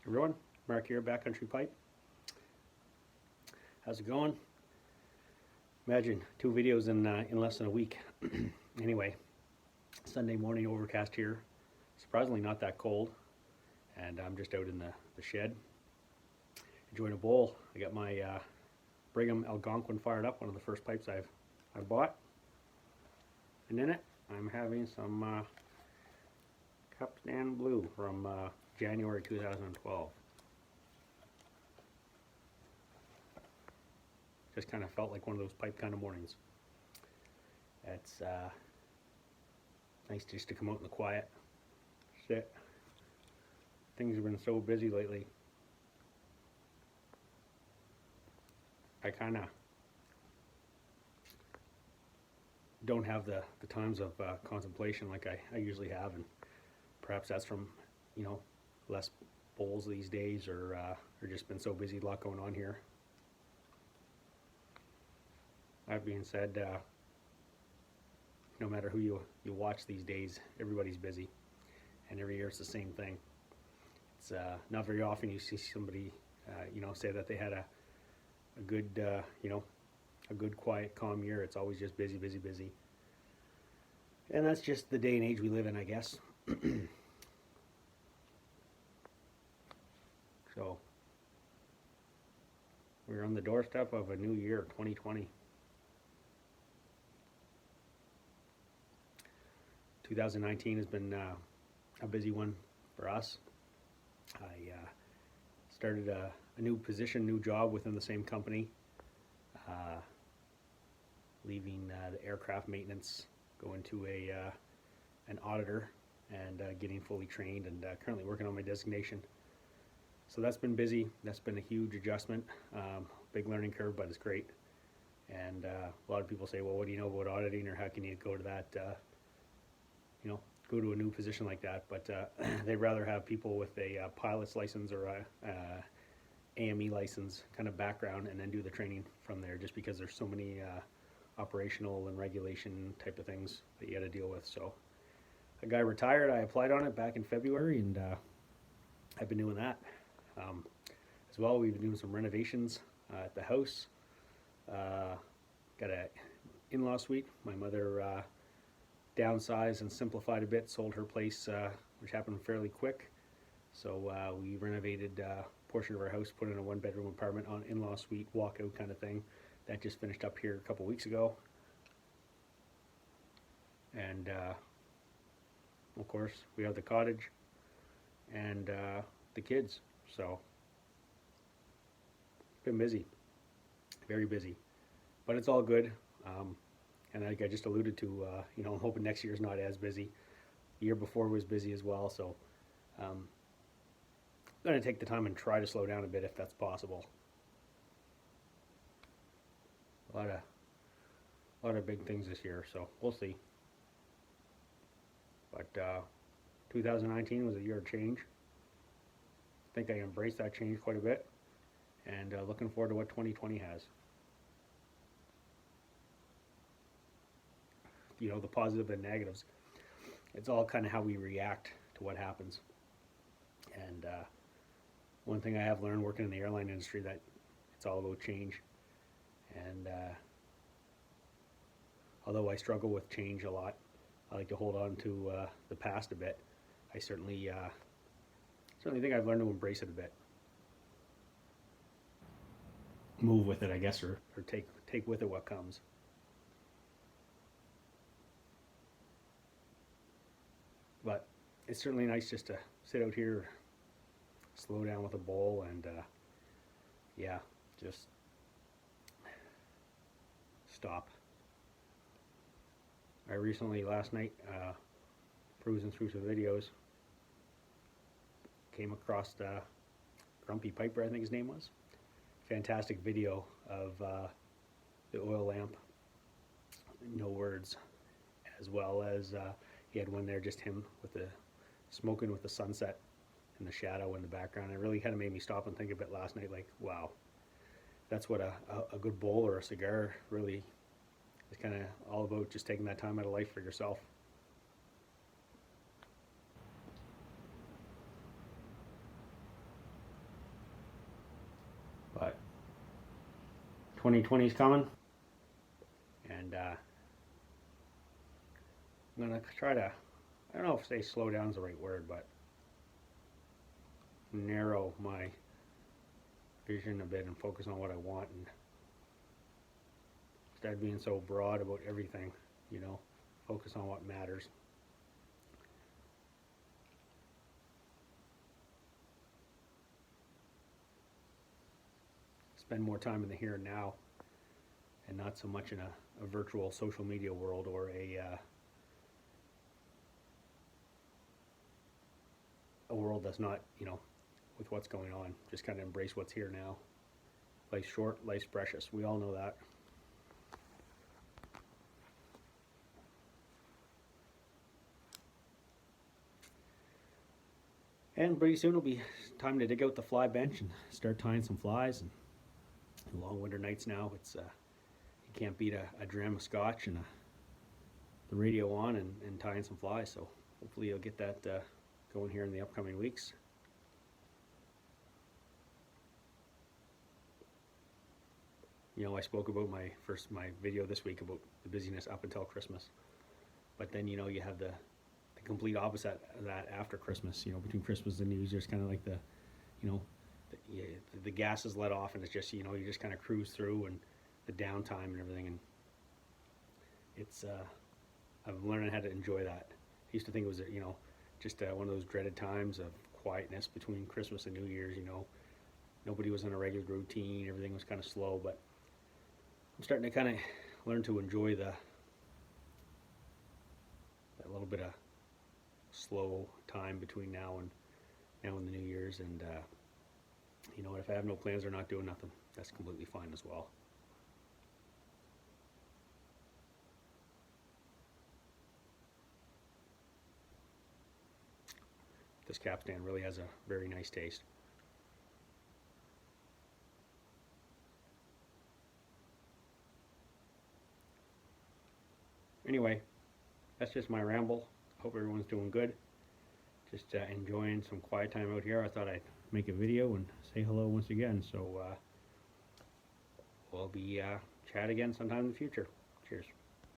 Everyone, Mark here, Backcountry Pipe. How's it going? Imagine 2 videos in less than a week. Anyway, Sunday morning, overcast here. Surprisingly not that cold, and I'm just out in the shed enjoying a bowl. I got my Brigham Algonquin fired up, one of the first pipes I bought, and in it I'm having some Capstan Blue from January 2012. Just kind of felt like one of those pipe kind of mornings. It's nice just to come out in the quiet, sit. Things have been so busy lately. I kind of don't have the times of contemplation like I usually have, and perhaps that's from, less bowls these days, or just been so busy, a lot going on here. That being said, no matter who you watch these days, everybody's busy, and every year it's the same thing. It's not very often you see somebody, say that they had a good, a good, quiet, calm year. It's always just busy, busy, busy, and that's just the day and age we live in, I guess. So we're on the doorstep of a new year, 2020. 2019 has been a busy one for us. I started a new position, new job within the same company, leaving the aircraft maintenance, going to an auditor, and getting fully trained, and currently working on my designation. So that's been busy. That's been a huge adjustment, big learning curve, but it's great. And a lot of people say, well, what do you know about auditing, or how can you go to that, go to a new position like that? But they'd rather have people with a pilot's license or a AME license kind of background, and then do the training from there, just because there's so many operational and regulation type of things that you got to deal with. So a guy retired, I applied on it back in February, and I've been doing that. As well, we've been doing some renovations at the house. Got a in-law suite. My mother downsized and simplified a bit, sold her place, which happened fairly quick. So we renovated a portion of our house, put in a 1-bedroom apartment on in-law suite, walkout kind of thing. That just finished up here a couple weeks ago. And of course, we have the cottage and the kids. So been busy, very busy, but it's all good. And like I just alluded to, I'm hoping next year's not as busy. The year before was busy as well, so I'm going to take the time and try to slow down a bit if that's possible. A lot of big things this year, so we'll see. But 2019 was a year of change. I think I embraced that change quite a bit, and looking forward to what 2020 has. The positive and negatives. It's all kind of how we react to what happens. And one thing I have learned working in the airline industry, that it's all about change. And although I struggle with change a lot, I like to hold on to the past a bit. I certainly think I've learned to embrace it a bit. Move with it, I guess, or take with it what comes. But it's certainly nice just to sit out here, slow down with a bowl, and just stop. I recently, last night, cruising through some videos, came across Grumpy Piper, I think his name was. Fantastic video of the oil lamp, no words, as well as he had one there, just him with the smoking with the sunset and the shadow in the background. It really kind of made me stop and think a bit last night, like, wow, that's what a good bowl or a cigar really is kind of all about, just taking that time out of life for yourself. 2020 is coming, and I'm gonna try to, I don't know if say slow down is the right word, but narrow my vision a bit and focus on what I want, and instead of being so broad about everything, you know, focus on what matters. Spend more time in the here and now, and not so much in a virtual social media world, or a world that's not, you know, with what's going on. Just kind of embrace what's here now. Life's short, life's precious. We all know that. And pretty soon it'll be time to dig out the fly bench and start tying some flies. And long winter nights now, it's you can't beat a dram of scotch and the radio on and tying some flies. So hopefully you'll get that going here in the upcoming weeks. You know, I spoke about my video this week about the busyness up until Christmas, but then, you know, you have the complete opposite of that after Christmas. You know, between Christmas and New Year's, there's kind of like the, you know, the gas is let off, and it's just, you know, you just kind of cruise through, and the downtime and everything, and it's I'm learning how to enjoy that. I used to think it was, you know, just one of those dreaded times of quietness between Christmas and New Year's. You know, nobody was in a regular routine, everything was kind of slow, but I'm starting to kind of learn to enjoy that little bit of slow time between now and the New Year's. And you know what, if I have no plans or not doing nothing, that's completely fine as well. This capstan really has a very nice taste. Anyway, that's just my ramble. Hope everyone's doing good. Just enjoying some quiet time out here. I thought I'd make a video and say hello once again. So we'll be chat again sometime in the future. Cheers.